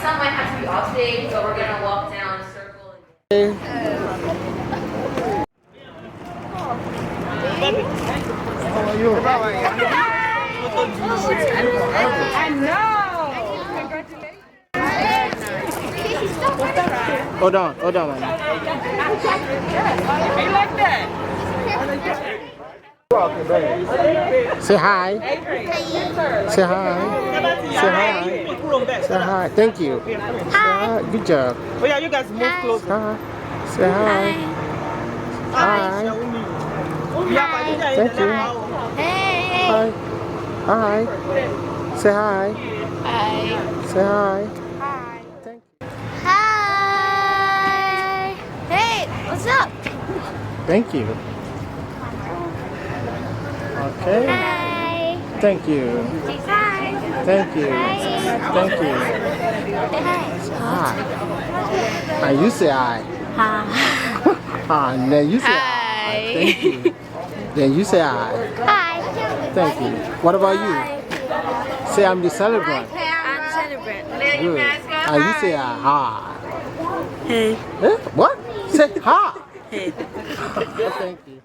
son might have to be off stage, so we're gonna walk down a circle. I know. Congratulations. Hold on, man. You like that? Say hi. Say hi. Say hi. Say hi. Thank you. Hi. Good job. Oh yeah, you guys move closer. Hi. Say hi. Hi. Thank you. Hi. Hi. Say hi. Hi. Say hi. Hi. Thank you. Hi. Hey, what's up? Thank you. Okay. Hi. Thank you. Say hi. Thank you. Thank you. Hi. Hi. You say hi. Hi. Hi. Then you say hi. Hi. Thank you. Then you say hi. Hi. Thank you. What about you? Say I'm the celebrant. I'm celebrant. Good. You say hi. Hey. What? Say hi. Hey. Thank you.